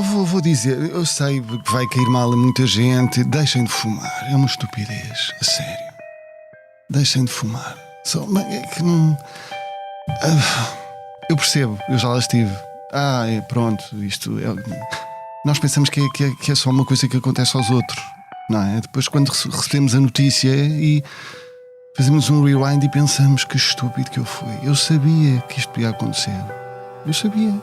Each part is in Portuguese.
vou dizer, eu sei que vai cair mal a muita gente. Deixem de fumar, é uma estupidez, a sério. Deixem de fumar. É que não. Eu percebo, eu já lá estive. Pronto, isto é. Nós pensamos que é só uma coisa que acontece aos outros, não é? Depois, quando recebemos a notícia e fazemos um rewind e pensamos que estúpido que eu fui. Eu sabia que isto podia acontecer. Eu sabia.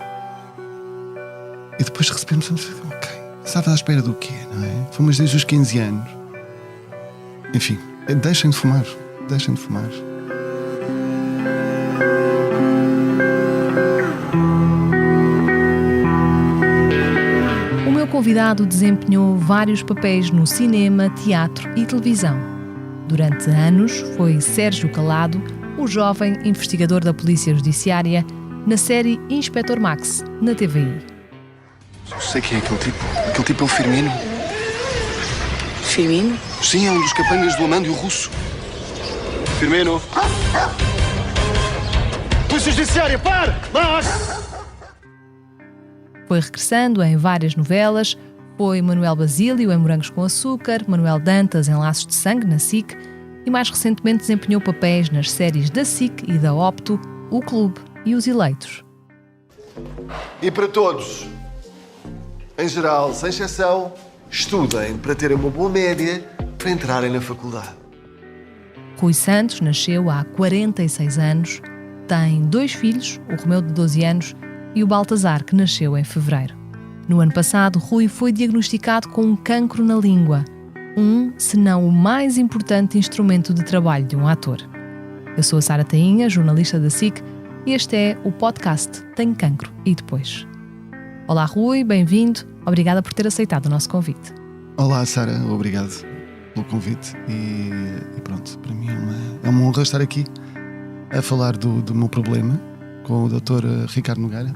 E depois recebemos, ok, estava à espera do quê, não é? Fomos desde os 15 anos. Enfim, deixem de fumar. Deixem de fumar. O meu convidado desempenhou vários papéis no cinema, teatro e televisão. Durante anos foi Sérgio Calado, o jovem investigador da Polícia Judiciária, na série Inspetor Max, na TVI. Sei quem é aquele tipo. Aquele tipo é o Firmino. Firmino? Sim, é um dos capangas do Amândio russo. Firmino. Polícia Judiciária, pare! Foi regressando em várias novelas. Foi Manuel Basílio em Morangos com Açúcar, Manuel Dantas em Laços de Sangue, na SIC, e mais recentemente desempenhou papéis nas séries da SIC e da Opto, O Clube e Os Eleitos. E para todos, em geral, sem exceção, estudem para terem uma boa média para entrarem na faculdade. Rui Santos nasceu há 46 anos, tem 2 filhos, o Romeu de 12 anos e o Baltazar, que nasceu em fevereiro. No ano passado, Rui foi diagnosticado com um cancro na língua, se não o mais importante instrumento de trabalho de um ator. Eu sou a Sara Tainha, jornalista da SIC, e este é o podcast Tenho Cancro e Depois. Olá Rui, bem-vindo, obrigada por ter aceitado o nosso convite. Olá Sara, obrigado pelo convite e pronto, para mim é uma honra estar aqui a falar do meu problema com o Dr. Ricardo Nogueira.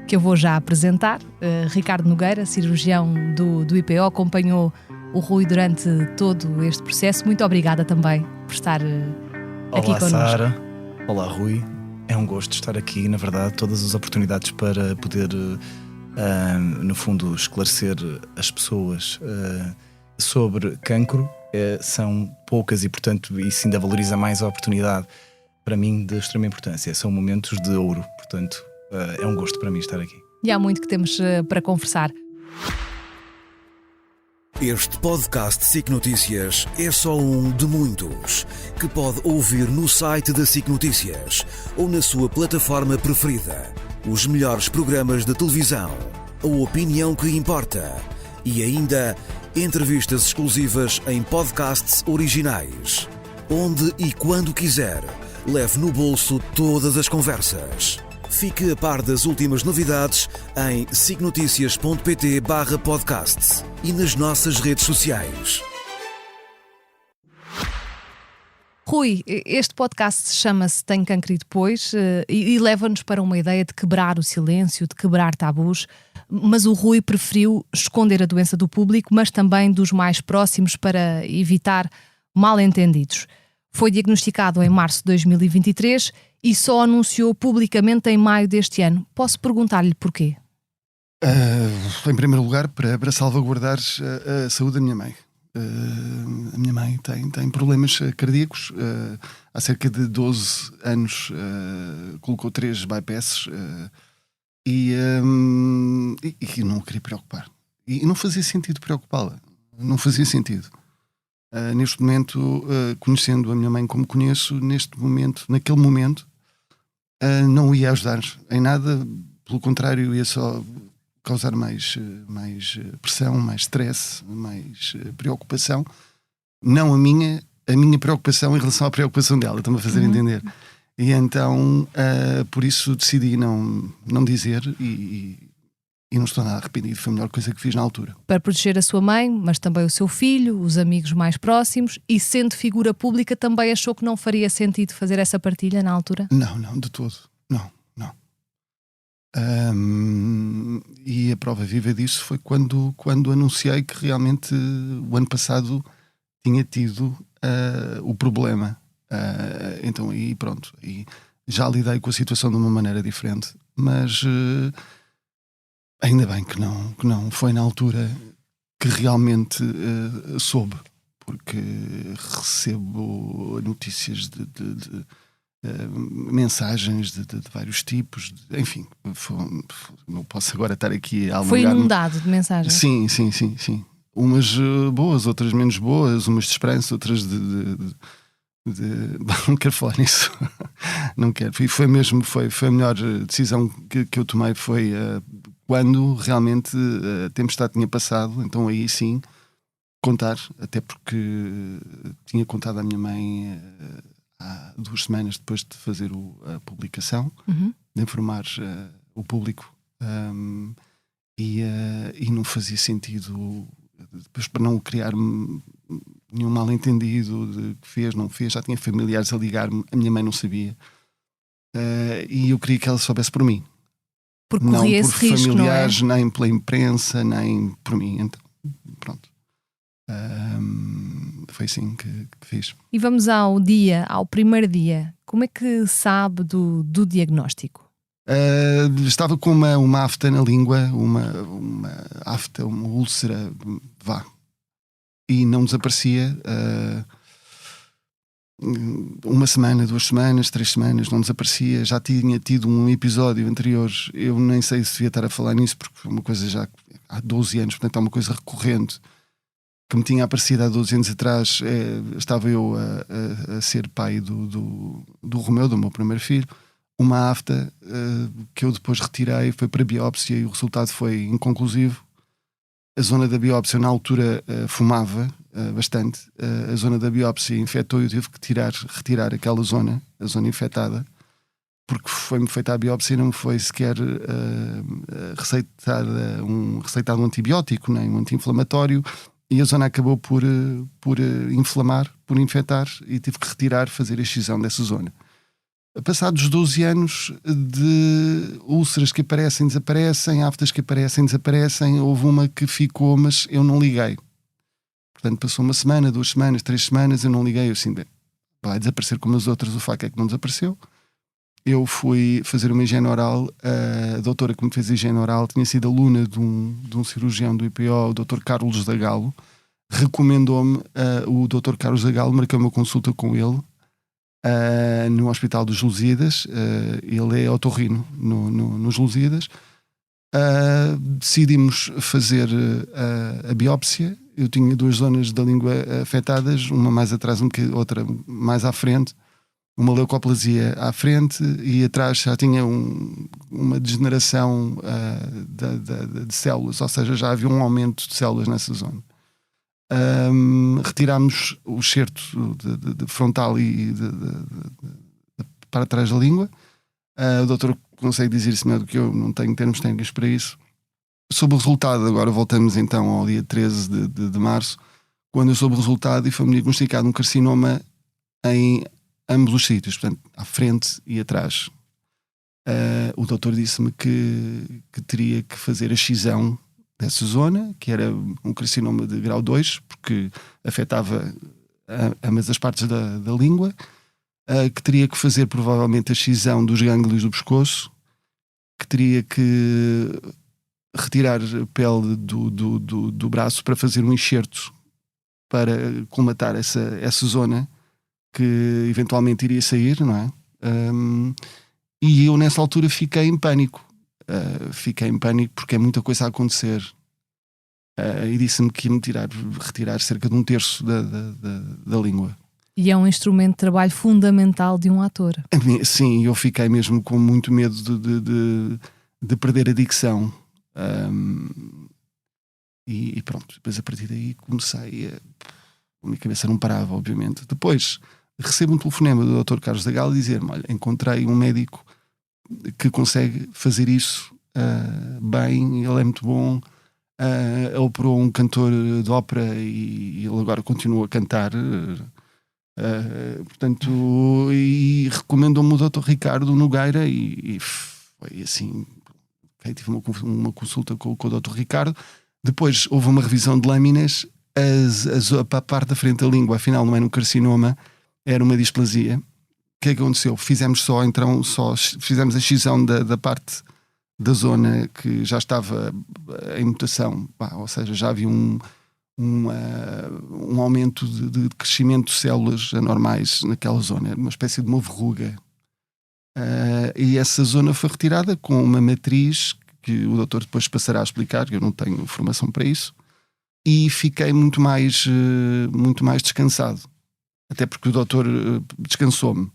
Que eu vou já apresentar. Ricardo Nogueira, cirurgião do IPO, acompanhou o Rui durante todo este processo. Muito obrigada também por estar aqui connosco. Olá Sara, olá Rui, é um gosto estar aqui, na verdade, todas as oportunidades para poder, no fundo, esclarecer as pessoas sobre cancro são poucas e, portanto, isso ainda valoriza mais a oportunidade para mim de extrema importância. São momentos de ouro, portanto, é um gosto para mim estar aqui. E há muito que temos para conversar. Este podcast SIC Notícias é só um de muitos que pode ouvir no site da SIC Notícias ou na sua plataforma preferida. Os melhores programas de televisão, a opinião que importa e ainda entrevistas exclusivas em podcasts originais. Onde e quando quiser, leve no bolso todas as conversas. Fique a par das últimas novidades em sicnoticias.pt/podcast e nas nossas redes sociais. Rui, este podcast chama-se Tenho Cancro e Depois e leva-nos para uma ideia de quebrar o silêncio, de quebrar tabus, mas o Rui preferiu esconder a doença do público, mas também dos mais próximos para evitar mal-entendidos. Foi diagnosticado em março de 2023 e só anunciou publicamente em maio deste ano. Posso perguntar-lhe porquê? Em primeiro lugar, para salvaguardar a saúde da minha mãe. A minha mãe tem problemas cardíacos. Há cerca de 12 anos colocou 3 bypasses e não queria preocupar. E não fazia sentido preocupá-la. Não fazia sentido. Neste momento, conhecendo a minha mãe como conheço, naquele momento, não ia ajudar em nada, pelo contrário, ia só causar mais pressão, mais stress, mais preocupação. Não a minha preocupação em relação à preocupação dela, estão-me a fazer entender. E então, por isso decidi não dizer e não estou nada arrependido, foi a melhor coisa que fiz na altura. Para proteger a sua mãe, mas também o seu filho, os amigos mais próximos, e sendo figura pública também achou que não faria sentido fazer essa partilha na altura? Não, de todo. Não. E a prova viva disso foi quando anunciei que realmente o ano passado tinha tido o problema. Então aí pronto, e já lidei com a situação de uma maneira diferente, mas Ainda bem que não foi na altura que realmente soube, porque recebo notícias de mensagens de vários tipos, enfim, não posso agora estar aqui a Foi alongar-me. inundado de mensagens. Sim. Umas boas, outras menos boas, umas de esperança, outras não quero falar nisso. Não quero. E foi a melhor decisão que eu tomei, foi quando realmente a tempestade tinha passado, então aí sim contar, até porque tinha contado à minha mãe há 2 semanas depois de fazer a publicação, de informar o público, e não fazia sentido depois, para não criar nenhum mal-entendido de que fez, não fez. Já tinha familiares a ligar-me, a minha mãe não sabia, e eu queria que ela soubesse por mim, Porque não corria por esse risco, familiares, não é? nem pela imprensa, nem por mim. Então pronto, foi assim que fiz. E vamos ao primeiro dia. Como é que sabe do diagnóstico? Estava com uma afta na língua, uma afta, uma úlcera, e não desaparecia. 1 semana, 2 semanas, 3 semanas, não desaparecia. Já tinha tido um episódio anterior, eu nem sei se devia estar a falar nisso, porque foi uma coisa já há 12 anos, portanto é uma coisa recorrente que me tinha aparecido há 12 anos atrás. Estava eu a ser pai do Romeu, do meu primeiro filho. Uma afta que eu depois retirei, foi para biópsia e o resultado foi inconclusivo. A zona da biópsia, na altura, fumava bastante. A zona da biópsia infectou e eu tive que retirar aquela zona, a zona infectada, porque foi-me feita a biópsia e não me foi sequer receitado um antibiótico, nem um anti-inflamatório, e a zona acabou por inflamar, por infectar, e tive que fazer a excisão dessa zona. Passados 12 anos de úlceras que aparecem, desaparecem, aftas que aparecem, desaparecem, houve uma que ficou, mas eu não liguei. Portanto, passou 1 semana, 2 semanas, 3 semanas, eu não liguei. Eu assim, vai desaparecer como as outras, o facto é que não desapareceu. Eu fui fazer uma higiene oral. A doutora que me fez a higiene oral tinha sido aluna de um cirurgião do IPO, o Dr. Carlos da Galo. Recomendou-me o Dr. Carlos da Galo, marquei uma consulta com ele no Hospital dos Lusíadas. Ele é otorrino nos Lusíadas. Decidimos fazer a biópsia. Eu tinha 2 zonas da língua afetadas, uma mais atrás, outra mais à frente, uma leucoplasia à frente, e atrás já tinha uma degeneração de células, ou seja, já havia um aumento de células nessa zona. Retirámos o excerto de frontal e para trás da língua. O doutor consegue dizer isso melhor do que eu, não tenho termos técnicos para isso. Soube o resultado, agora voltamos então ao dia 13 de março, quando eu soube o resultado e foi-me diagnosticado um carcinoma em ambos os sítios, portanto, à frente e atrás. O doutor disse-me que teria que fazer a excisão dessa zona, que era um carcinoma de grau 2, porque afetava ambas as partes da língua, que teria que fazer provavelmente a excisão dos gânglios do pescoço, que teria que retirar a pele do braço para fazer um enxerto para colmatar essa zona que eventualmente iria sair, não é? E eu nessa altura fiquei em pânico. Fiquei em pânico porque é muita coisa a acontecer. E disse-me que ia-me retirar cerca de 1/3 da língua. E é um instrumento de trabalho fundamental de um ator. Sim, eu fiquei mesmo com muito medo de perder a dicção. E pronto, depois a partir daí comecei a minha cabeça não parava, obviamente. Depois recebo um telefonema do Dr. Carlos da Galo a dizer-me: olha, encontrei um médico que consegue fazer isso bem, ele é muito bom, ele operou um cantor de ópera e ele agora continua a cantar, portanto, e recomendou-me o Dr. Ricardo Nogueira, e foi assim. Tive uma consulta com o Dr. Ricardo. Depois houve uma revisão de lâminas. A parte da frente da língua, afinal, não era um carcinoma, era uma displasia. O que é que aconteceu? Fizemos a excisão da parte da zona que já estava em mutação, ou seja, já havia um aumento de crescimento de células anormais naquela zona, era uma espécie de uma verruga. E essa zona foi retirada com uma matriz que o doutor depois passará a explicar, eu não tenho formação para isso, e fiquei muito mais descansado, até porque o doutor descansou-me.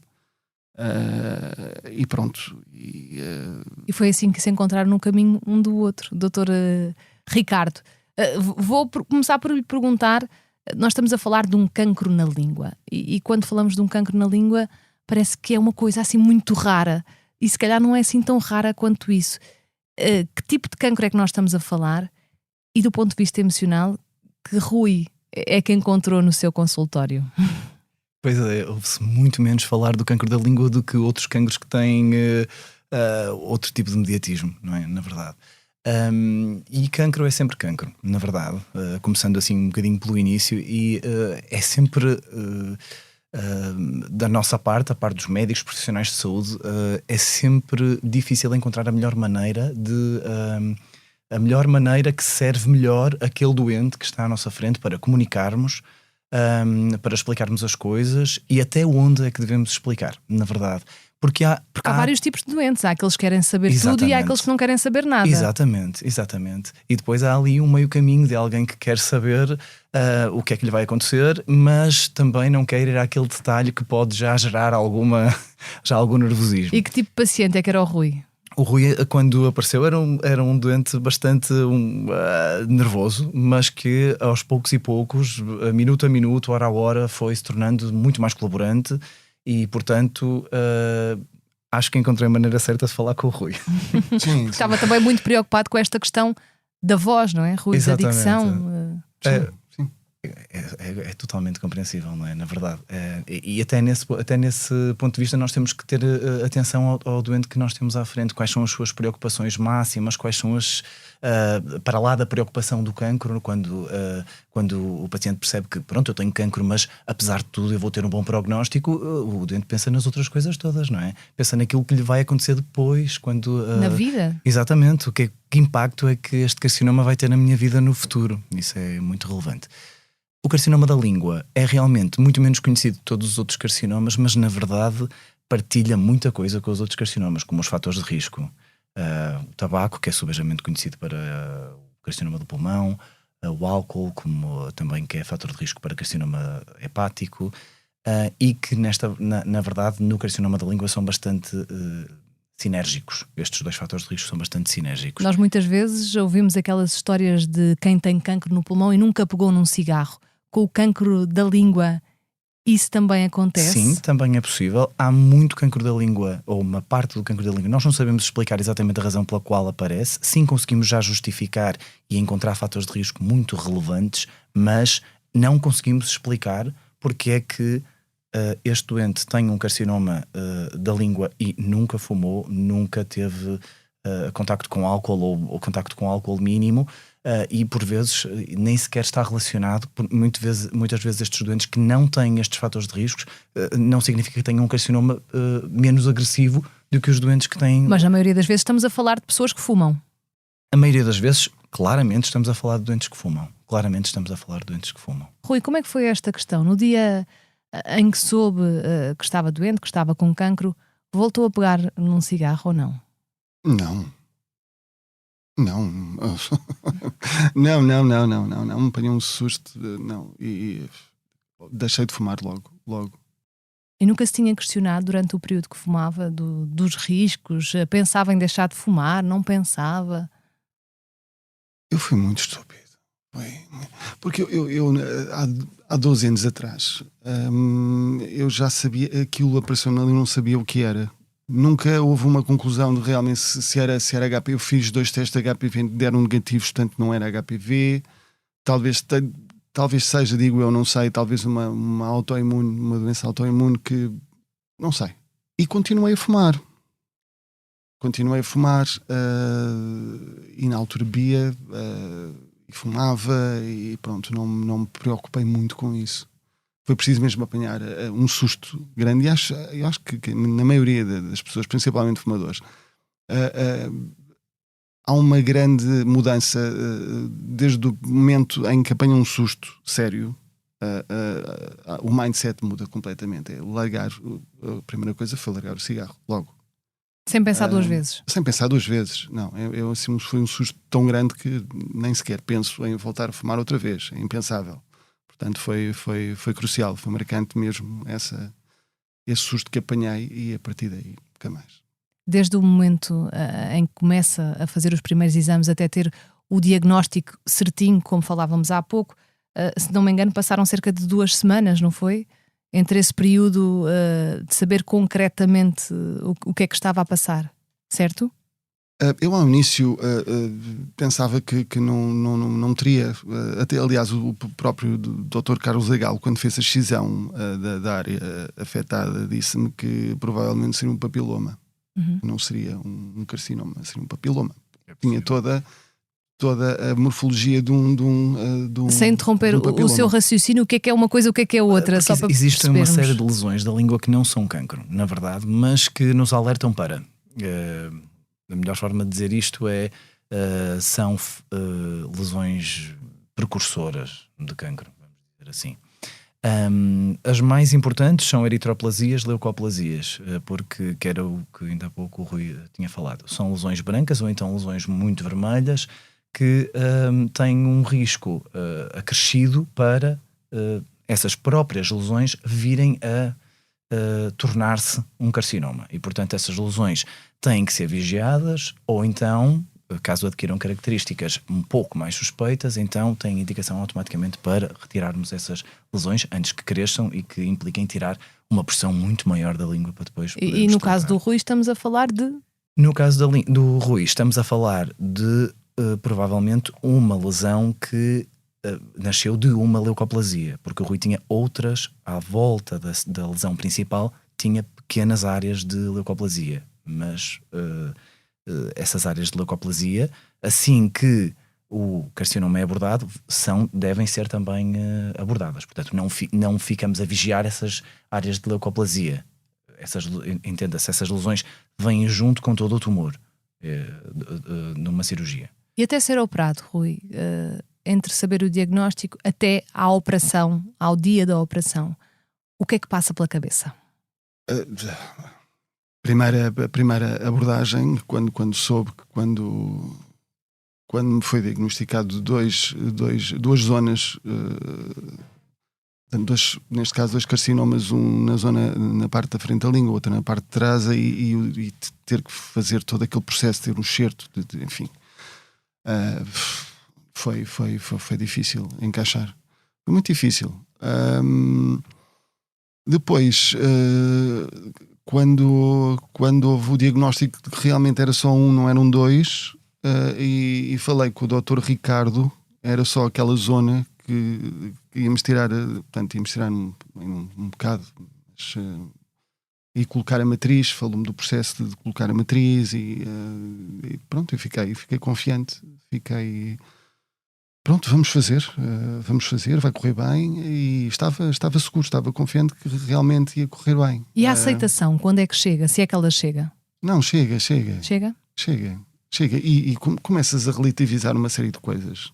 E pronto. E foi assim que se encontraram no caminho um do outro, doutor Ricardo. Vou começar por lhe perguntar, nós estamos a falar de um cancro na língua, e quando falamos de um cancro na língua parece que é uma coisa assim muito rara, e se calhar não é assim tão rara quanto isso. Que tipo de cancro é que nós estamos a falar? E do ponto de vista emocional, que Rui é que encontrou no seu consultório? Pois é, ouve-se muito menos falar do cancro da língua do que outros cancros que têm outro tipo de mediatismo, não é? Na verdade. E cancro é sempre cancro, na verdade. Começando assim um bocadinho pelo início, e é sempre da nossa parte, a parte dos médicos profissionais de saúde, é sempre difícil encontrar a melhor maneira a melhor maneira que serve melhor aquele doente que está à nossa frente para comunicarmos, para explicarmos as coisas e até onde é que devemos explicar, na verdade. Porque há vários tipos de doentes. Há aqueles que querem saber tudo e há aqueles que não querem saber nada. Exatamente. E depois há ali um meio caminho de alguém que quer saber o que é que lhe vai acontecer, mas também não quer ir àquele detalhe que pode já gerar algum nervosismo. E que tipo de paciente é que era o Rui? O Rui, quando apareceu, era um doente bastante nervoso, mas que aos poucos e poucos, minuto a minuto, hora a hora, foi se tornando muito mais colaborante. E, portanto, acho que encontrei a maneira certa de falar com o Rui. Sim. Estava também muito preocupado com esta questão da voz, não é, Rui? Exatamente. Da dicção. Sim. É totalmente compreensível, não é? Na verdade. E até nesse ponto de vista nós temos que ter atenção ao doente que nós temos à frente. Quais são as suas preocupações máximas, quais são as... para lá da preocupação do cancro, quando o paciente percebe que, pronto, eu tenho cancro, mas apesar de tudo eu vou ter um bom prognóstico, o doente pensa nas outras coisas todas, não é? Pensa naquilo que lhe vai acontecer depois, quando... Na vida? Exatamente. Que impacto é que este carcinoma vai ter na minha vida no futuro? Isso é muito relevante. O carcinoma da língua é realmente muito menos conhecido de todos os outros carcinomas, mas na verdade partilha muita coisa com os outros carcinomas, como os fatores de risco. O tabaco, que é subejamente conhecido para o carcinoma do pulmão, o álcool, como também que é fator de risco para carcinoma hepático, e que na verdade no carcinoma da língua são bastante sinérgicos. Estes dois fatores de risco são bastante sinérgicos. Nós muitas vezes ouvimos aquelas histórias de quem tem cancro no pulmão e nunca pegou num cigarro. Com o cancro da língua, isso também acontece? Sim, também é possível. Há muito cancro da língua, ou uma parte do cancro da língua. Nós não sabemos explicar exatamente a razão pela qual aparece. Sim, conseguimos já justificar e encontrar fatores de risco muito relevantes, mas não conseguimos explicar porque é que este doente tem um carcinoma da língua e nunca fumou, nunca teve contacto com álcool ou contacto com álcool mínimo. E por vezes nem sequer está relacionado. Muitas vezes estes doentes que não têm estes fatores de riscos não significa que tenham um carcinoma menos agressivo do que os doentes que têm. Mas na maioria das vezes estamos a falar de pessoas que fumam. A maioria das vezes, claramente, estamos a falar de doentes que fumam. Rui, como é que foi esta questão? No dia em que soube que estava doente, que estava com cancro, voltou a pegar num cigarro ou não? Não. Não, me apanhei um susto, não, e deixei de fumar logo. E nunca se tinha questionado durante o período que fumava dos riscos? Pensava em deixar de fumar? Não pensava? Eu fui muito estúpido, porque eu há 12 anos atrás eu já sabia, aquilo apareceu na língua, não sabia o que era. Nunca houve uma conclusão de realmente se era HPV. Eu fiz 2 testes de HPV, deram negativos, portanto não era HPV. Talvez seja, digo eu, não sei, talvez uma autoimune, uma doença autoimune que... não sei. E continuei a fumar. E na altura bebia e fumava e pronto, não me preocupei muito com isso. Foi preciso mesmo apanhar um susto grande, e eu acho que na maioria das pessoas, principalmente fumadores, há uma grande mudança desde o momento em que apanha um susto sério. O mindset muda completamente. É largar, a primeira coisa foi largar o cigarro, logo. Sem pensar duas vezes. Sem pensar duas vezes, não. Eu assim, foi um susto tão grande que nem sequer penso em voltar a fumar outra vez. É impensável. Portanto, foi crucial, foi marcante mesmo esse susto que apanhei, e a partir daí, nunca mais. Desde o momento em que começa a fazer os primeiros exames até ter o diagnóstico certinho, como falávamos há pouco, se não me engano, passaram cerca de 2 semanas, não foi? Entre esse período de saber concretamente o que é que estava a passar, certo? Eu ao início pensava que não teria, até aliás o próprio Dr. Carlos Legal, quando fez a excisão da área afetada, disse-me que provavelmente seria um papiloma. Não seria um carcinoma, seria um papiloma. Tinha toda a morfologia de um Sem interromper o seu raciocínio, o que é uma coisa, o que é outra? Só para existe uma série de lesões da língua que não são cancro, na verdade, mas que nos alertam para... a melhor forma de dizer isto é são lesões precursoras de cancro, vamos dizer assim. As mais importantes são eritroplasias, leucoplasias, porque que era o que ainda há pouco o Rui tinha falado. São lesões brancas ou então lesões muito vermelhas que têm um risco acrescido para essas próprias lesões virem a tornar-se um carcinoma. E, portanto, essas lesões têm que ser vigiadas, ou então, caso adquiram características um pouco mais suspeitas, então têm indicação automaticamente para retirarmos essas lesões antes que cresçam e que impliquem tirar uma pressão muito maior da língua para depois... E no caso do Rui estamos a falar de... No caso do Rui estamos a falar de provavelmente uma lesão que nasceu de uma leucoplasia, porque o Rui tinha outras à volta da lesão principal, tinha pequenas áreas de leucoplasia, mas essas áreas de leucoplasia, assim que o carcinoma é abordado, devem ser também abordadas. Portanto, não ficamos a vigiar essas áreas de leucoplasia. Entenda-se, essas lesões vêm junto com todo o tumor numa cirurgia. E até ser operado, Rui, entre saber o diagnóstico até à operação, ao dia da operação, o que é que passa pela cabeça? A primeira abordagem, quando soube que quando me foi diagnosticado duas zonas, neste caso 2 carcinomas, um na parte da frente da língua, outro na parte de trás, e ter que fazer todo aquele processo, ter um enxerto, enfim, foi difícil encaixar, foi muito difícil. Depois, quando houve o diagnóstico de que realmente era só um, não eram 2, e falei com o Dr. Ricardo, era só aquela zona que íamos tirar, portanto, íamos tirar um bocado, e colocar a matriz. Falou-me do processo de colocar a matriz, e pronto, eu fiquei confiante, pronto, vamos fazer, vai correr bem, e estava seguro, estava confiante que realmente ia correr bem. E a aceitação, quando é que chega? Se é que ela chega? Não, chega. Chega? Chega, e começas a relativizar uma série de coisas.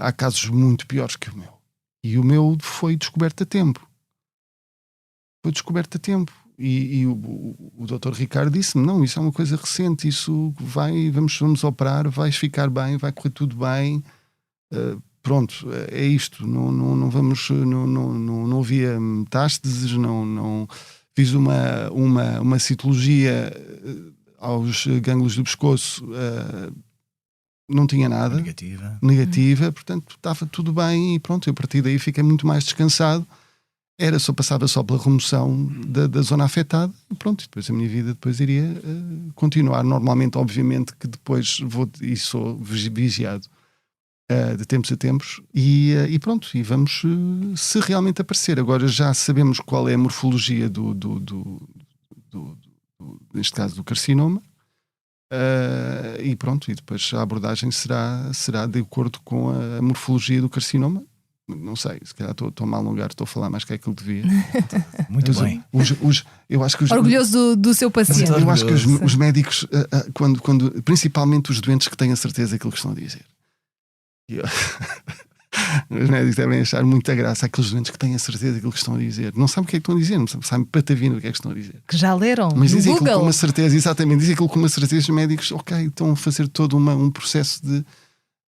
Há casos muito piores que o meu. E o meu foi descoberto a tempo. E o Dr. Ricardo disse-me: não, isso é uma coisa recente, isso vamos operar, vais ficar bem, vai correr tudo bem. Pronto, é isto. Não vamos, não havia metástases, não fiz uma citologia aos gânglios do pescoço, não tinha nada, negativa, portanto estava tudo bem, e pronto, eu a partir daí fiquei muito mais descansado. Passava só pela remoção da zona afetada, e pronto, depois a minha vida iria continuar normalmente. Obviamente que depois sou vigiado de tempos a tempos, e pronto, e vamos, se realmente aparecer. Agora já sabemos qual é a morfologia neste caso do carcinoma, e pronto, e depois a abordagem será de acordo com a morfologia do carcinoma, Não sei, se calhar estou mal no lugar, estou a falar mais que é aquilo que devia. Muito Mas bem. eu acho que Orgulhoso do seu paciente. eu acho que os médicos, quando, principalmente os doentes que têm a certeza daquilo que estão a dizer. Os médicos devem achar muita graça aqueles doentes que têm a certeza daquilo que estão a dizer. Não sabem o que é que estão a dizer, não sabem patavina o que é que estão a dizer. Que já leram Mas no dizem aquilo Google. com uma certeza, exatamente, dizem aquilo com uma certeza. Os médicos, ok, estão a fazer todo um processo de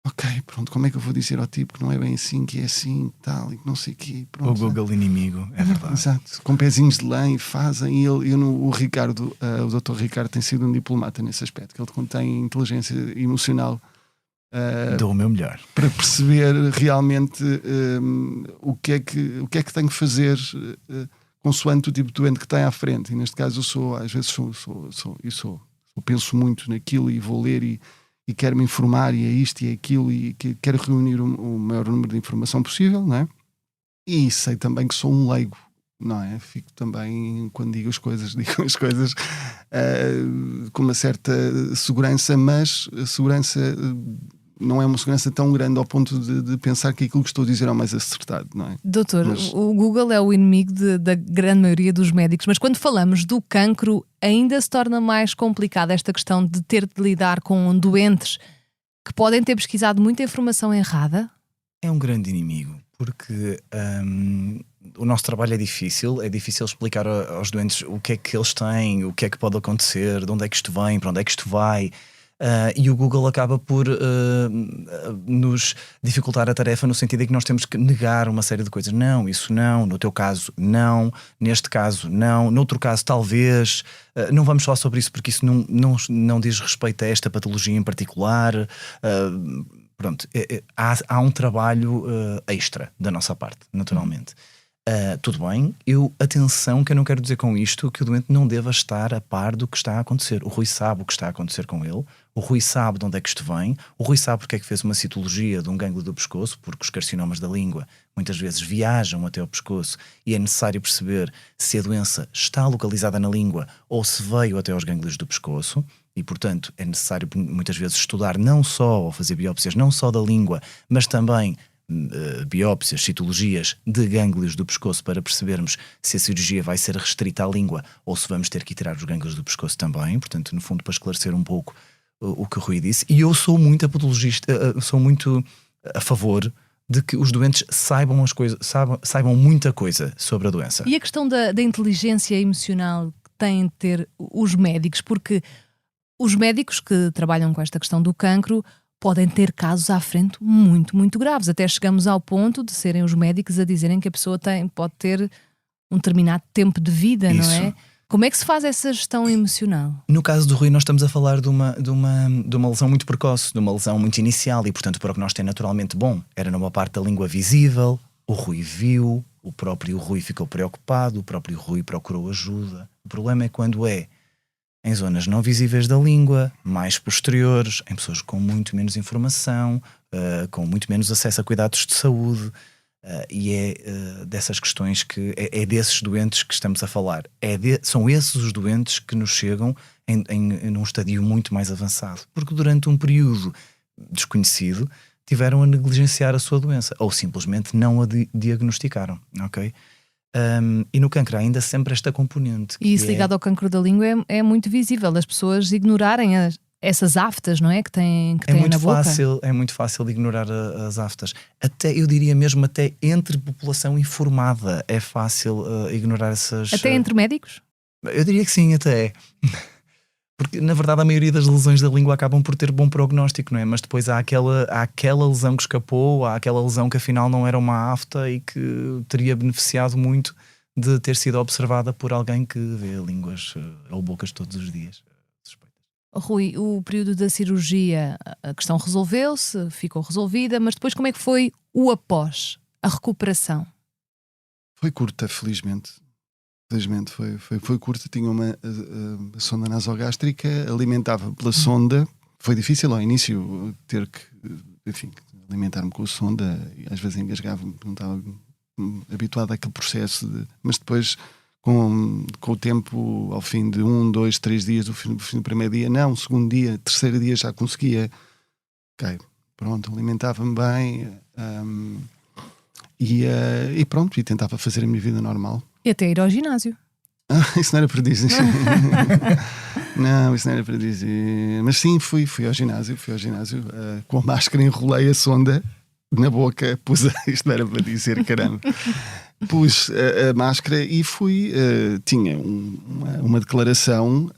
ok, pronto, como é que eu vou dizer ao tipo que não é bem assim, que é assim, tal, e que não sei o quê. Pronto, O Google inimigo, é verdade. Exato, com pezinhos de lã e fazem. E o Ricardo, o Dr. Ricardo tem sido um diplomata nesse aspecto, que ele contém inteligência emocional Dou o meu melhor. para perceber realmente o que é que tem que fazer consoante o tipo de doente que tem à frente. E neste caso às vezes penso muito naquilo e vou ler e quero me informar e é isto e é aquilo e quero reunir o maior número de informação possível, não é? E sei também que sou um leigo, não é? Fico também, quando digo as coisas com uma certa segurança, mas a segurança não é uma segurança tão grande ao ponto de pensar que aquilo que estou a dizer é o mais acertado, não é? Doutor, o Google é o inimigo da grande maioria dos médicos, mas quando falamos do cancro, ainda se torna mais complicada esta questão de ter de lidar com doentes que podem ter pesquisado muita informação errada? É um grande inimigo, porque o nosso trabalho é difícil explicar aos doentes o que é que eles têm, o que é que pode acontecer, de onde é que isto vem, para onde é que isto vai. E o Google acaba por nos dificultar a tarefa no sentido em que nós temos que negar uma série de coisas. Não, isso não, no teu caso não, neste caso não, noutro caso talvez. Não vamos falar sobre isso porque isso não diz respeito a esta patologia em particular. Pronto, há um trabalho extra da nossa parte, naturalmente. Tudo bem, atenção, que eu não quero dizer com isto que o doente não deva estar a par do que está a acontecer. O Rui sabe o que está a acontecer com ele, o Rui sabe de onde é que isto vem, o Rui sabe porque é que fez uma citologia de um gânglio do pescoço, porque os carcinomas da língua muitas vezes viajam até ao pescoço e é necessário perceber se a doença está localizada na língua ou se veio até aos gânglios do pescoço. E, portanto, é necessário muitas vezes estudar não só, ou fazer biópsias não só da língua, mas também biópsias, citologias de gânglios do pescoço para percebermos se a cirurgia vai ser restrita à língua ou se vamos ter que tirar os gânglios do pescoço também. Portanto, no fundo, para esclarecer um pouco o que o Rui disse. E eu sou muito apologista, sou muito a favor de que os doentes saibam as coisas, saibam muita coisa sobre a doença. E a questão da inteligência emocional que têm de ter os médicos, porque os médicos que trabalham com esta questão do cancro podem ter casos à frente muito, muito graves. Até chegamos ao ponto de serem os médicos a dizerem que a pessoa pode ter um determinado tempo de vida, Isso. não é? Como é que se faz essa gestão emocional? No caso do Rui, nós estamos a falar de uma lesão muito precoce, de uma lesão muito inicial e, portanto, o prognóstico é naturalmente bom. Era numa parte da língua visível, o Rui viu, o próprio Rui ficou preocupado, o próprio Rui procurou ajuda. O problema é quando é em zonas não visíveis da língua, mais posteriores, em pessoas com muito menos informação, com muito menos acesso a cuidados de saúde, e é dessas questões que é desses doentes que estamos a falar. São esses os doentes que nos chegam num estadio muito mais avançado, porque durante um período desconhecido tiveram a negligenciar a sua doença, ou simplesmente não a diagnosticaram, ok? E no cancro há ainda sempre esta componente. E isso ligado ao cancro da língua é muito visível, as pessoas ignorarem essas aftas, não é? Que têm na boca. É muito fácil de ignorar as aftas. Eu diria mesmo até entre população informada é fácil ignorar essas... Até entre médicos? Eu diria que sim, até é. Porque, na verdade, a maioria das lesões da língua acabam por ter bom prognóstico, não é? Mas depois há aquela lesão que escapou, há aquela lesão que afinal não era uma afta e que teria beneficiado muito de ter sido observada por alguém que vê línguas ou bocas todos os dias. Rui, o período da cirurgia, a questão resolveu-se, ficou resolvida, mas depois como é que foi o após, a recuperação? Foi curta, felizmente. Felizmente foi curta, tinha uma sonda nasogástrica, alimentava pela sonda. Foi difícil ao início ter que, enfim, alimentar-me com a sonda, e às vezes engasgava-me, não estava habituado àquele processo, mas depois, com o tempo, ao fim de 1, 2, 3 dias do fim do primeiro dia, não, segundo dia, terceiro dia já conseguia, ok, pronto, alimentava-me bem, E pronto, e tentava fazer a minha vida normal. E até ir ao ginásio. Isso não era para dizer. Não, isso não era para dizer. Mas sim, fui ao ginásio, com a máscara, enrolei a sonda na boca, isto não era para dizer, caramba. Pus a máscara e fui. Tinha uma declaração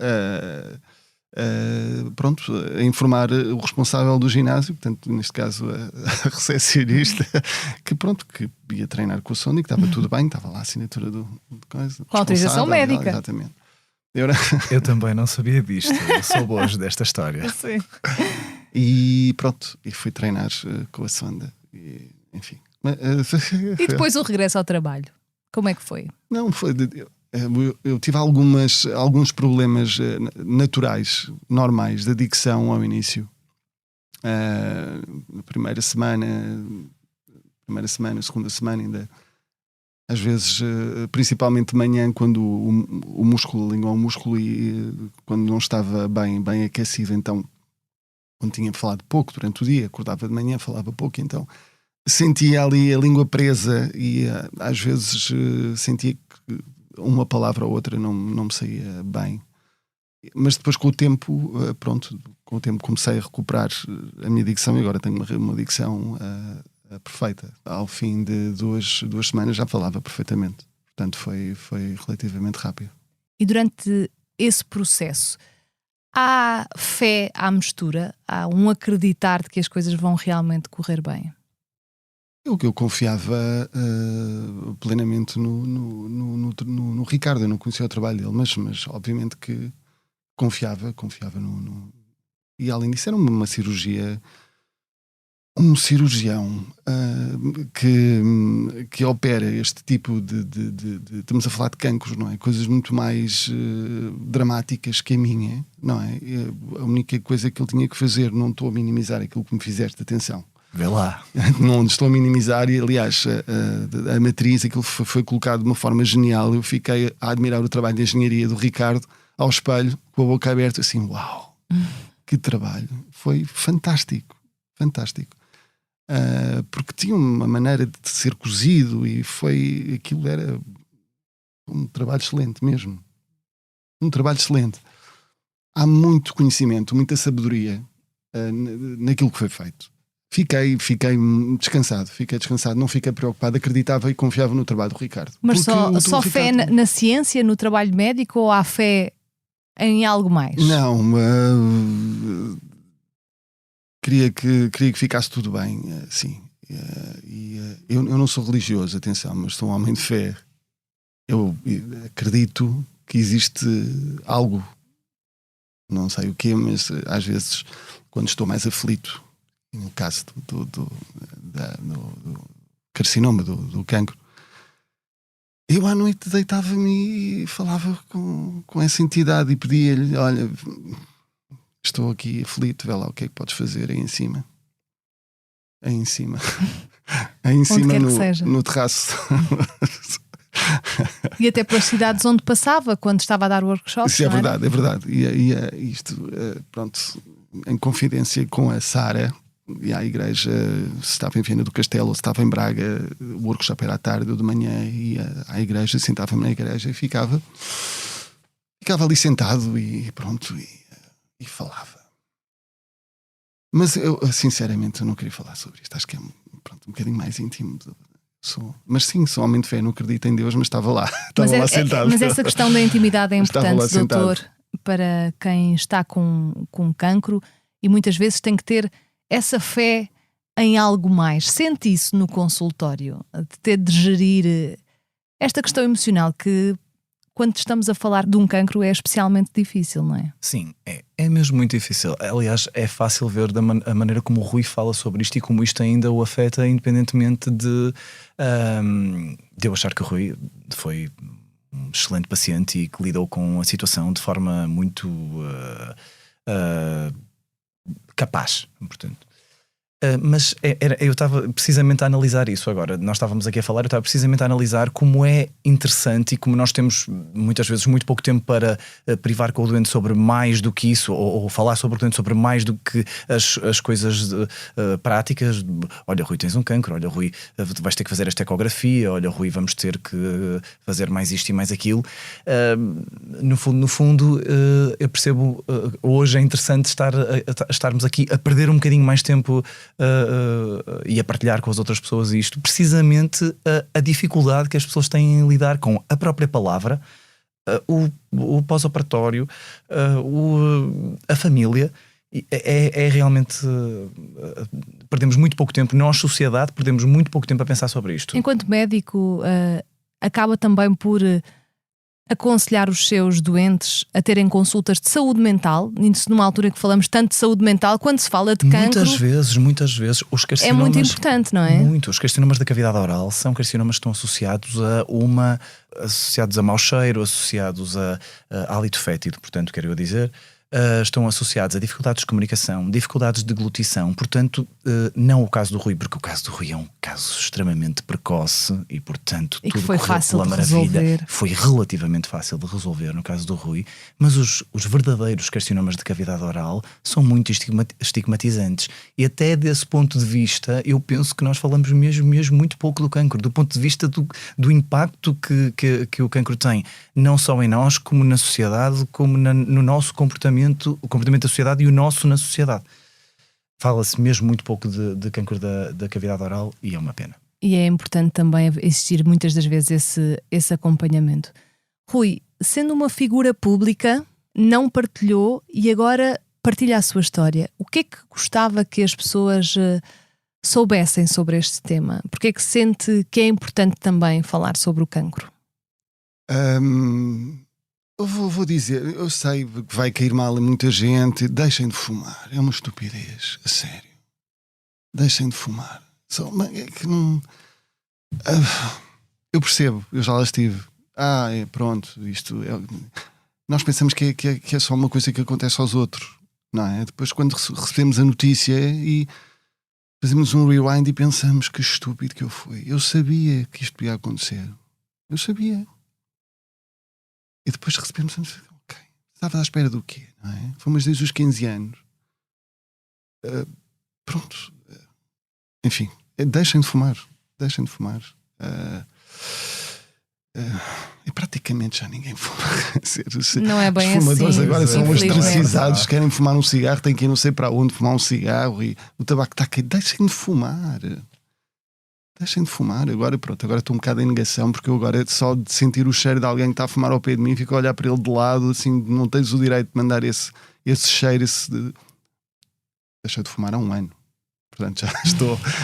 pronto, a informar o responsável do ginásio, portanto, neste caso a recepcionista, que pronto, que ia treinar com a sonda e que estava tudo bem, estava lá a assinatura de coisa. Com autorização médica. Exatamente. Eu também não sabia disto, eu soube hoje desta história. Sim. E pronto, e fui treinar com a sonda. E, enfim. E depois o regresso ao trabalho, como é que foi? Não, foi. Eu tive alguns problemas naturais, normais, de adicção ao início. Na primeira semana, segunda semana ainda. Às vezes, principalmente de manhã, quando o músculo, a língua ao músculo, e quando não estava bem aquecido, então, quando tinha falado pouco durante o dia, acordava de manhã, falava pouco, então sentia ali a língua presa e às vezes sentia que uma palavra ou outra não me saía bem. Mas depois, com o tempo, comecei a recuperar a minha dicção e agora tenho uma dicção perfeita. Ao fim de duas semanas já falava perfeitamente. Portanto, foi relativamente rápido. E durante esse processo, há fé à mistura? Há um acreditar de que as coisas vão realmente correr bem? Eu confiava plenamente no Ricardo. Eu não conhecia o trabalho dele, mas obviamente que confiava no... E além disso era uma cirurgia, um cirurgião que opera este tipo de estamos a falar de cancros, não é? Coisas muito mais dramáticas que a minha, não é? A única coisa que ele tinha que fazer, não estou a minimizar aquilo que me fizeste, atenção. Vê lá. Não estou a minimizar, e aliás a matriz, aquilo foi colocado de uma forma genial. Eu fiquei a admirar o trabalho de engenharia do Ricardo ao espelho, com a boca aberta, assim, uau, que trabalho, foi fantástico, porque tinha uma maneira de ser cozido e aquilo era um trabalho excelente mesmo, há muito conhecimento, muita sabedoria naquilo que foi feito. Fiquei descansado, não fiquei preocupado, acreditava e confiava no trabalho do Ricardo. Mas só fé na ciência, no trabalho médico, ou há fé em algo mais? Não, queria que ficasse tudo bem, sim. Eu não sou religioso, atenção, mas sou um homem de fé. Eu acredito que existe algo, não sei o quê, mas às vezes, quando estou mais aflito, no caso do carcinoma, do cancro, eu à noite deitava-me e falava com essa entidade e pedia-lhe: olha, estou aqui aflito, vê lá o que é que podes fazer aí em cima. Aí em cima no terraço. E até pelas cidades onde passava quando estava a dar workshops. Isso é verdade. E isto, pronto, em confidência com a Sara, e à igreja, se estava em Viana do Castelo ou se estava em Braga, o workshop era à tarde ou de manhã, ia à igreja, sentava-me na igreja e ficava ali sentado e pronto, e falava. Mas eu, sinceramente, eu não queria falar sobre isto. Acho que é um bocadinho mais íntimo. Mas sim, sou homem de fé, não acredito em Deus, mas estava lá sentado. Mas essa questão da intimidade é importante, doutor, para quem está com cancro, e muitas vezes tem que ter essa fé em algo mais. Sente isso no consultório, de ter de gerir esta questão emocional que, quando estamos a falar de um cancro, é especialmente difícil, não é? Sim, é mesmo muito difícil. Aliás, é fácil ver a maneira como o Rui fala sobre isto e como isto ainda o afeta, independentemente de eu achar que o Rui foi um excelente paciente e que lidou com a situação de forma muito capaz, portanto. Mas eu estava precisamente a analisar isso agora. Nós estávamos aqui a falar, eu estava precisamente a analisar como é interessante e como nós temos muitas vezes muito pouco tempo para privar com o doente sobre mais do que isso, ou falar sobre o doente sobre mais do que as coisas práticas. Olha, Rui, tens um cancro. Olha, Rui, vais ter que fazer esta ecografia. Olha, Rui, vamos ter que fazer mais isto e mais aquilo. No fundo, eu percebo hoje é interessante estarmos aqui a perder um bocadinho mais tempo e a partilhar com as outras pessoas isto, precisamente a dificuldade que as pessoas têm em lidar com a própria palavra, o pós-operatório, a família. É realmente perdemos muito pouco tempo, nós, sociedade, perdemos muito pouco tempo a pensar sobre isto. Enquanto médico, acaba também por aconselhar os seus doentes a terem consultas de saúde mental, numa altura que falamos tanto de saúde mental, quando se fala de cancro. Muitas vezes os carcinomas, é muito importante, não é? Muito. Os carcinomas da cavidade oral são carcinomas que estão associados a mau cheiro, associados a hálito fétido, portanto, quero dizer. Estão associados a dificuldades de comunicação, dificuldades de deglutição, portanto, não o caso do Rui, porque o caso do Rui é um caso extremamente precoce e, portanto, e tudo foi correu fácil pela de maravilha. resolver. Foi relativamente fácil de resolver no caso do Rui, mas os verdadeiros carcinomas de cavidade oral são muito estigmatizantes e até desse ponto de vista eu penso que nós falamos mesmo muito pouco do cancro, do ponto de vista do impacto que o cancro tem, não só em nós, como na sociedade, como no nosso comportamento, o comportamento da sociedade e o nosso na sociedade. Fala-se mesmo muito pouco de cancro da cavidade oral e é uma pena. E é importante também existir muitas das vezes esse acompanhamento. Rui, sendo uma figura pública, não partilhou e agora partilha a sua história. O que é que gostava que as pessoas soubessem sobre este tema? Porque é que sente que é importante também falar sobre o cancro? Eu vou dizer, eu sei que vai cair mal a muita gente. Deixem de fumar, é uma estupidez, a sério. Deixem de fumar. É que não. Eu percebo, eu já lá estive. Pronto, isto é. Nós pensamos que é só uma coisa que acontece aos outros, não é? Depois, quando recebemos a notícia e fazemos um rewind e pensamos que estúpido que eu fui. Eu sabia que isto ia acontecer. Eu sabia. E depois recebemos, ok, estava à espera do quê? Não é? Fomos desde os 15 anos. Pronto. Enfim, deixem de fumar. Deixem de fumar. E praticamente já ninguém fuma. Não é bem os fumadores assim, agora são ostracizados, infelizmente. querem fumar um cigarro, têm que ir não sei para onde fumar um cigarro e o tabaco está a cair. Deixem de fumar. Deixem de fumar. Agora pronto, agora estou um bocado em negação, porque eu agora só de sentir o cheiro de alguém que está a fumar ao pé de mim, fico a olhar para ele de lado, assim, não tens o direito de mandar esse cheiro, Deixei de fumar há 1 ano. Portanto,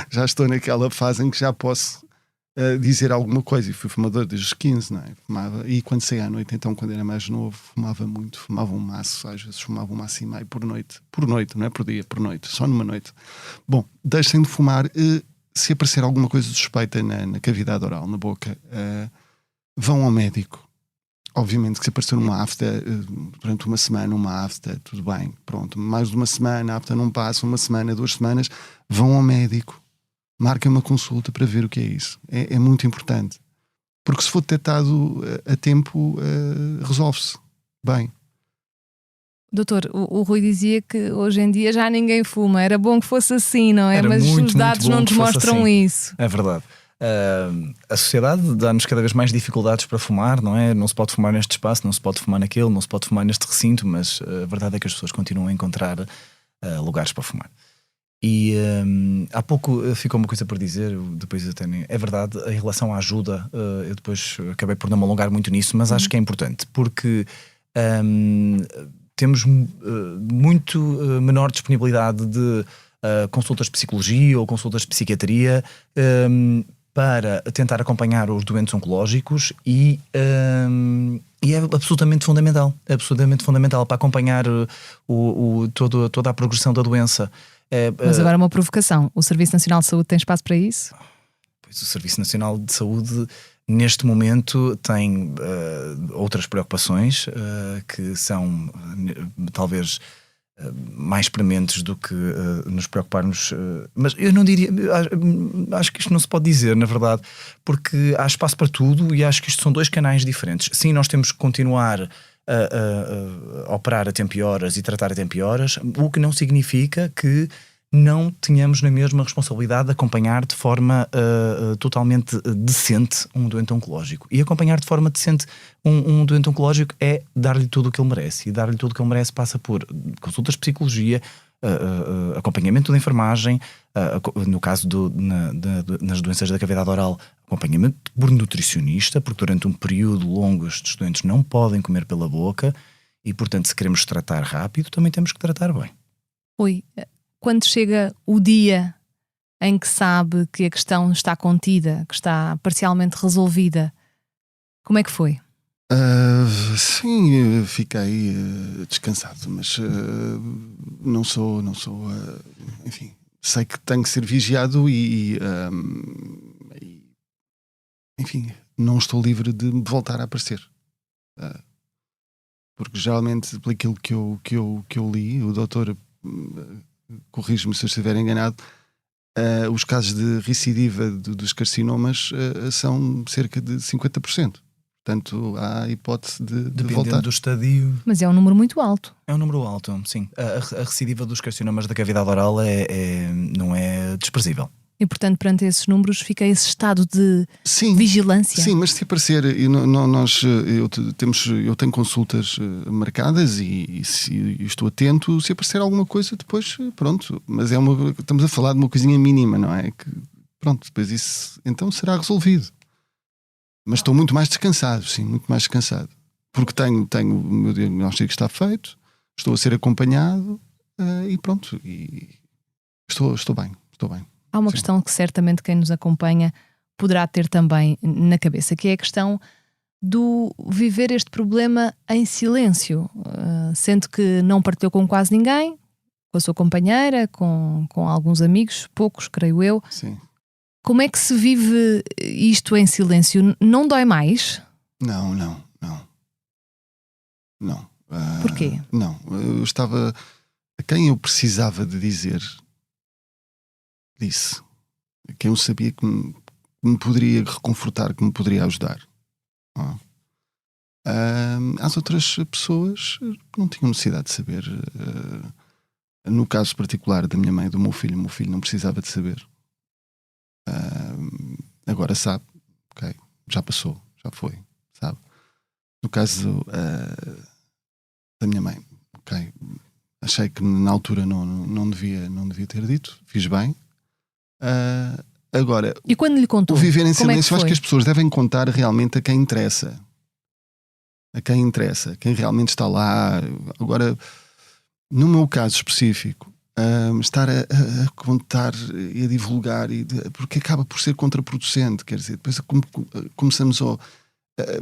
já estou naquela fase em que já posso dizer alguma coisa. E fui fumador desde os 15, não é? Fumava, e quando saía à noite, então, quando era mais novo, fumava muito, fumava um maço, às vezes fumava um maço e meio por noite, não é por dia, por noite, só numa noite. Bom, deixem de fumar. Se aparecer alguma coisa suspeita na cavidade oral, na boca, vão ao médico. Obviamente que se aparecer uma afta durante uma semana, uma afta, tudo bem, pronto. Mais de uma semana, a afta não passa, 1 semana, 2 semanas, vão ao médico. Marquem uma consulta para ver o que é isso. É muito importante. Porque se for detectado a tempo, resolve-se bem. Doutor, o Rui dizia que hoje em dia já ninguém fuma. Era bom que fosse assim, não é? Mas os dados não nos mostram assim. isso. É verdade. A sociedade dá-nos cada vez mais dificuldades para fumar, não é? Não se pode fumar neste espaço, não se pode fumar naquele, não se pode fumar neste recinto, mas a verdade é que as pessoas continuam a encontrar lugares para fumar. E há pouco ficou uma coisa por dizer, depois até é verdade, em relação à ajuda, eu depois acabei por não me alongar muito nisso, mas acho que é importante, porque temos muito menor disponibilidade de consultas de psicologia ou consultas de psiquiatria para tentar acompanhar os doentes oncológicos e é absolutamente fundamental para acompanhar toda a progressão da doença. Mas agora uma provocação, o Serviço Nacional de Saúde tem espaço para isso? Pois o Serviço Nacional de Saúde neste momento tem outras preocupações que são talvez mais prementes do que nos preocuparmos. Mas eu não diria, acho que isto não se pode dizer, na verdade, porque há espaço para tudo e acho que isto são dois canais diferentes. Sim, nós temos que continuar a operar a tempo e horas e tratar a tempo e horas, o que não significa que não tenhamos na mesma responsabilidade de acompanhar de forma totalmente decente um doente oncológico. E acompanhar de forma decente um doente oncológico é dar-lhe tudo o que ele merece. E dar-lhe tudo o que ele merece passa por consultas de psicologia, acompanhamento de enfermagem, no caso nas doenças da cavidade oral, acompanhamento por nutricionista, porque durante um período longo estes doentes não podem comer pela boca e, portanto, se queremos tratar rápido, também temos que tratar bem. Rui, quando chega o dia em que sabe que a questão está contida, que está parcialmente resolvida, como é que foi? Sim, fiquei descansado, mas não sou enfim, sei que tenho que ser vigiado e enfim, não estou livre de voltar a aparecer. Porque geralmente, por aquilo que eu li, o doutor corrige-me se eu estiver enganado, os casos de recidiva dos carcinomas são cerca de 50%. Portanto, há a hipótese de Dependendo voltar. do estadio. Mas é um número muito alto. É um número alto, sim. A recidiva dos carcinomas da cavidade oral não é desprezível. E, portanto, perante esses números fica esse estado de vigilância. Sim, mas se aparecer, eu tenho consultas marcadas e estou atento. Se aparecer alguma coisa, depois, pronto. Mas estamos a falar de uma coisinha mínima, não é? Que, pronto, depois isso então será resolvido. Mas estou muito mais descansado, sim, muito mais descansado. Porque tenho o meu diagnóstico está feito, estou a ser acompanhado e pronto. E estou bem. Há uma Sim. questão que certamente quem nos acompanha poderá ter também na cabeça, que é a questão do viver este problema em silêncio, sendo que não partilhou com quase ninguém, com a sua companheira, com alguns amigos, poucos, creio eu. Sim. Como é que se vive isto em silêncio? Não dói mais? Não. Porquê? Não, eu estava... A quem eu precisava de dizer, disse. A quem eu sabia que me poderia reconfortar, que me poderia ajudar. Às outras pessoas que não tinham necessidade de saber. No caso particular da minha mãe e do meu filho não precisava de saber. Agora sabe, ok, já passou, já foi, sabe? No caso da minha mãe, ok, achei que na altura não devia ter dito, fiz bem. Agora, e quando lhe contou, o viver em como é que silêncio, eu acho foi? que as pessoas devem contar realmente a quem interessa, quem realmente está lá. Agora, no meu caso específico, estar a contar e a divulgar, porque acaba por ser contraproducente, quer dizer, depois começamos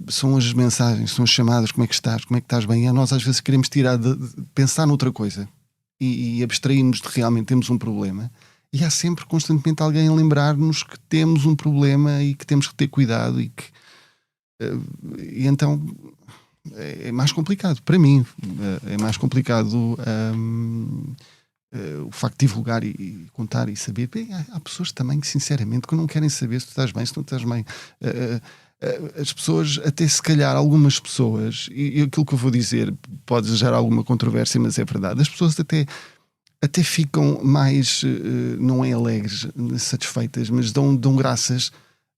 são as mensagens, são as chamadas, como é que estás bem, e nós às vezes queremos tirar de pensar noutra coisa e abstrairmos de realmente temos um problema, e há sempre constantemente alguém a lembrar-nos que temos um problema e que temos que ter cuidado e então é mais complicado, para mim é mais complicado o facto de divulgar e contar e saber. Há pessoas também que sinceramente que não querem saber se tu estás bem, se não estás bem. As pessoas, até se calhar algumas pessoas, e aquilo que eu vou dizer pode gerar alguma controvérsia, mas é verdade, as pessoas até ficam mais, não é alegres, satisfeitas, mas dão graças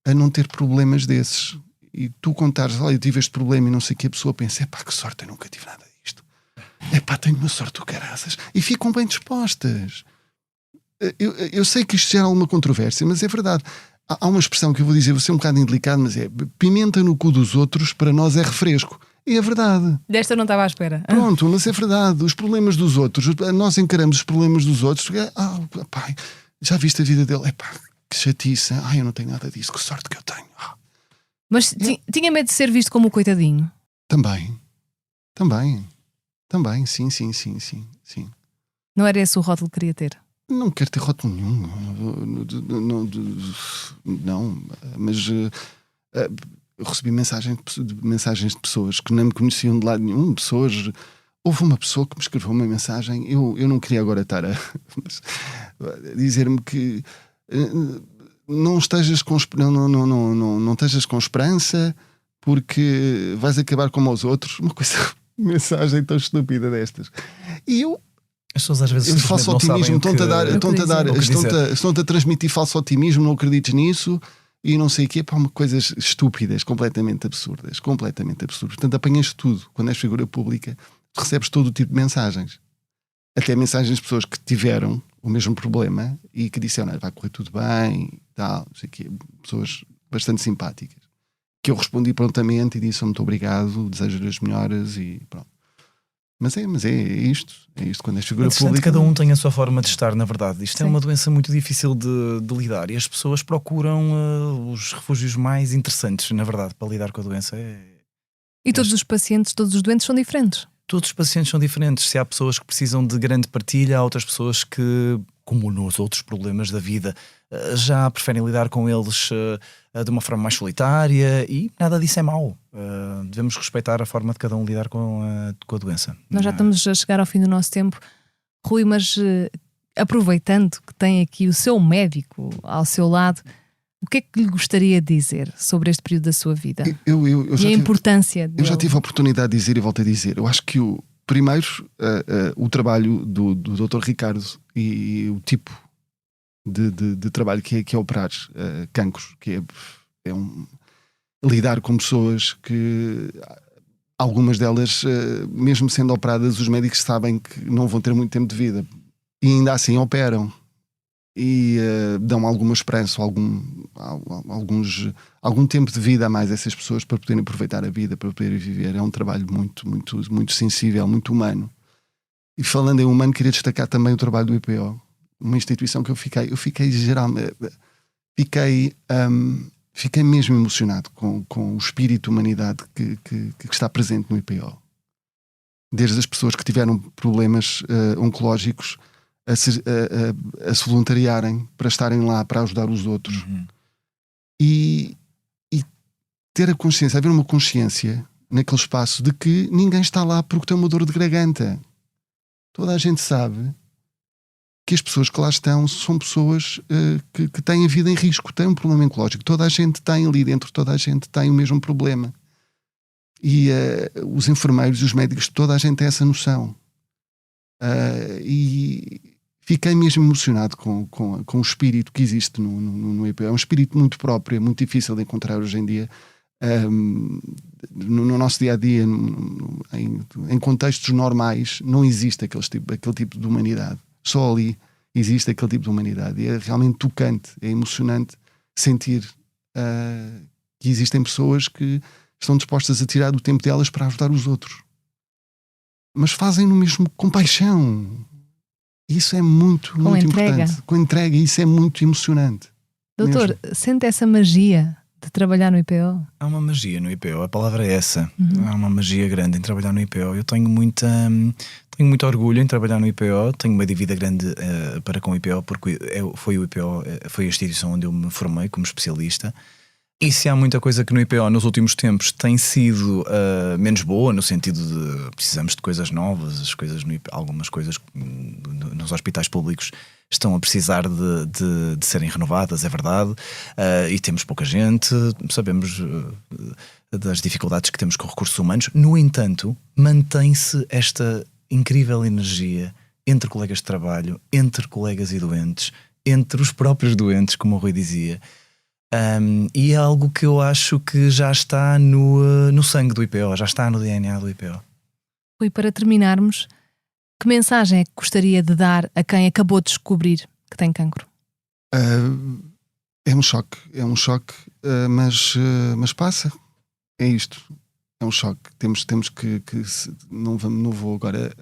a não ter problemas desses. E tu contares, olha, eu tive este problema e não sei o que, a pessoa pensa, que sorte, eu nunca tive nada disto. Tenho uma sorte do caraças. E ficam bem dispostas. Eu sei que isto gera alguma controvérsia, mas é verdade. Há uma expressão que eu vou dizer, vou ser um bocado indelicado, mas é pimenta no cu dos outros para nós é refresco. E é verdade. Desta eu não estava à espera. Pronto, mas é verdade. Os problemas dos outros, nós encaramos os problemas dos outros. Pai, já viste a vida dele? Que chatice. Eu não tenho nada disso. Que sorte que eu tenho. Mas tinha medo de ser visto como o coitadinho? Também, sim. Não era esse o rótulo que queria ter? Não quero ter rótulo nenhum. Não, mas eu recebi mensagens de pessoas que não me conheciam de lado nenhum, pessoas houve uma pessoa que me escreveu uma mensagem. Eu não queria agora estar a dizer-me que não estejas com esperança porque vais acabar como aos outros. Uma mensagem tão estúpida destas. E as pessoas às vezes falso otimismo, estão-te a transmitir falso otimismo, não acredites nisso e não sei o quê, pá, coisas estúpidas, completamente absurdas. Portanto, apanhas tudo. Quando és figura pública, recebes todo o tipo de mensagens. Até mensagens de pessoas que tiveram o mesmo problema e que disseram, vai correr tudo bem, tal, não sei o quê. Pessoas bastante simpáticas. Que eu respondi prontamente e disse muito obrigado, desejo as melhoras e pronto. Mas é isto quando és figura pública. Cada um tem a sua forma de estar, na verdade. Isto é uma doença muito difícil de lidar e as pessoas procuram os refúgios mais interessantes, na verdade, para lidar com a doença. E todos os pacientes, todos os doentes são diferentes? Todos os pacientes são diferentes. Se há pessoas que precisam de grande partilha, há outras pessoas que, como nos outros problemas da vida, já preferem lidar com eles de uma forma mais solitária e nada disso é mau. Devemos respeitar a forma de cada um lidar com a doença. Nós já estamos a chegar ao fim do nosso tempo, Rui, mas aproveitando que tem aqui o seu médico ao seu lado, o que é que lhe gostaria de dizer sobre este período da sua vida? E a importância dele? Eu já tive a oportunidade de dizer e volto a dizer. Eu acho que primeiro o trabalho do Dr. Ricardo e o tipo de trabalho que é operar cancros, que é lidar com pessoas que algumas delas, mesmo sendo operadas, os médicos sabem que não vão ter muito tempo de vida e ainda assim operam e dão alguma esperança, algum tempo de vida a mais a essas pessoas para poderem aproveitar a vida, para poderem viver. É um trabalho muito, muito, muito sensível, muito humano. E falando em humano, queria destacar também o trabalho do IPO, uma instituição que eu fiquei geralmente, fiquei mesmo emocionado com o espírito de humanidade que está presente no IPO. Desde as pessoas que tiveram problemas oncológicos a se voluntariarem para estarem lá, para ajudar os outros. Uhum. E ter a consciência, haver uma consciência naquele espaço de que ninguém está lá porque tem uma dor de garganta. Toda a gente sabe que as pessoas que lá estão são pessoas que têm a vida em risco, têm um problema oncológico. Toda a gente tem ali dentro, toda a gente tem o mesmo problema. E os enfermeiros e os médicos, toda a gente tem essa noção. E fiquei mesmo emocionado com o espírito que existe no IPO. É um espírito muito próprio, é muito difícil de encontrar hoje em dia. No nosso dia-a-dia, em contextos normais, não existe aquele tipo de humanidade. Só ali existe aquele tipo de humanidade. E é realmente tocante, é emocionante sentir que existem pessoas que estão dispostas a tirar do tempo delas para ajudar os outros. Mas fazem-no mesmo com paixão. Isso é muito importante. Com entrega, isso é muito emocionante. Doutor, sente essa magia de trabalhar no IPO? Há uma magia no IPO, a palavra é essa. Há uma magia grande em trabalhar no IPO. Eu tenho muito orgulho em trabalhar no IPO, tenho uma dívida grande para com o IPO, porque foi a instituição onde eu me formei como especialista. E se há muita coisa que no IPO nos últimos tempos tem sido menos boa, no sentido de precisamos de coisas novas, algumas coisas nos hospitais públicos estão a precisar de serem renovadas, é verdade, e temos pouca gente, sabemos das dificuldades que temos com recursos humanos. No entanto, mantém-se esta incrível energia entre colegas de trabalho, entre colegas e doentes, entre os próprios doentes, como o Rui dizia. E é algo que eu acho que já está no sangue do IPO, já está no DNA do IPO. E para terminarmos, que mensagem é que gostaria de dar a quem acabou de descobrir que tem cancro? É um choque, mas passa. É isto, é um choque. Temos que não vou agora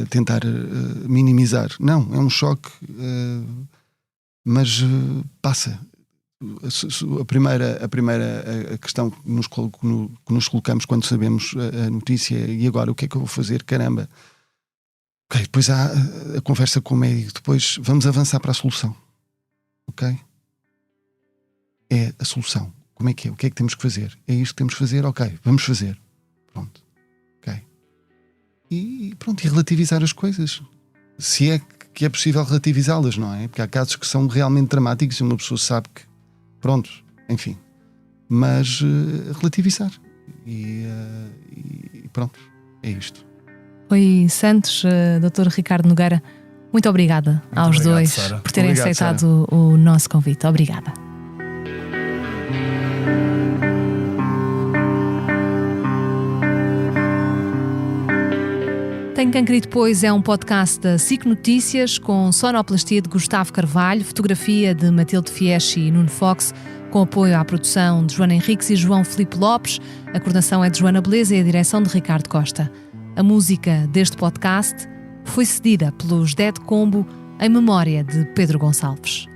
tentar minimizar. Não, é um choque, mas passa. A primeira questão que nos colocamos quando sabemos a notícia é: e agora o que é que eu vou fazer? Caramba. Ok, depois há a conversa com o médico, depois vamos avançar para a solução. Ok? É a solução. Como é que é? O que é que temos que fazer? É isto que temos que fazer? Ok, vamos fazer. Pronto. Ok. e pronto, e relativizar as coisas. Se é que é possível relativizá-las, não é? Porque há casos que são realmente dramáticos e uma pessoa sabe que, pronto, enfim. Mas relativizar. E pronto, é isto. Oi, Santos, Dr. Ricardo Nogueira, muito obrigada aos obrigado, dois Sara. por terem Obrigado, aceitado o nosso convite. Obrigada. Tem Cancro e Depois é um podcast da SIC Notícias com sonoplastia de Gustavo Carvalho, fotografia de Matilde Fieschi e Nuno Fox, com apoio à produção de Joana Henriques e João Filipe Lopes. A coordenação é de Joana Beleza e a direção de Ricardo Costa. A música deste podcast foi cedida pelos Dead Combo em memória de Pedro Gonçalves.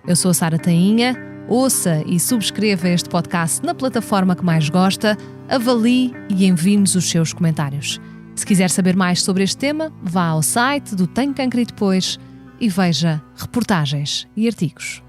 Eu sou a Sara Tainha. Ouça e subscreva este podcast na plataforma que mais gosta, avalie e envie-nos os seus comentários. Se quiser saber mais sobre este tema, vá ao site do Tem Cancro e Depois e veja reportagens e artigos.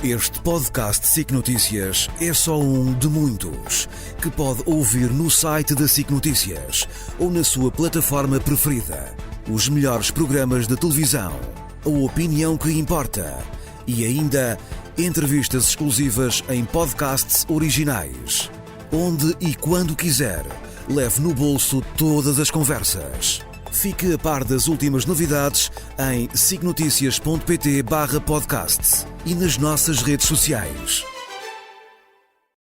Este podcast SIC Notícias é só um de muitos que pode ouvir no site da SIC Notícias ou na sua plataforma preferida. Os melhores programas de televisão, a opinião que importa e ainda entrevistas exclusivas em podcasts originais. Onde e quando quiser, leve no bolso todas as conversas. Fique a par das últimas novidades em sicnoticias.pt/podcasts e nas nossas redes sociais.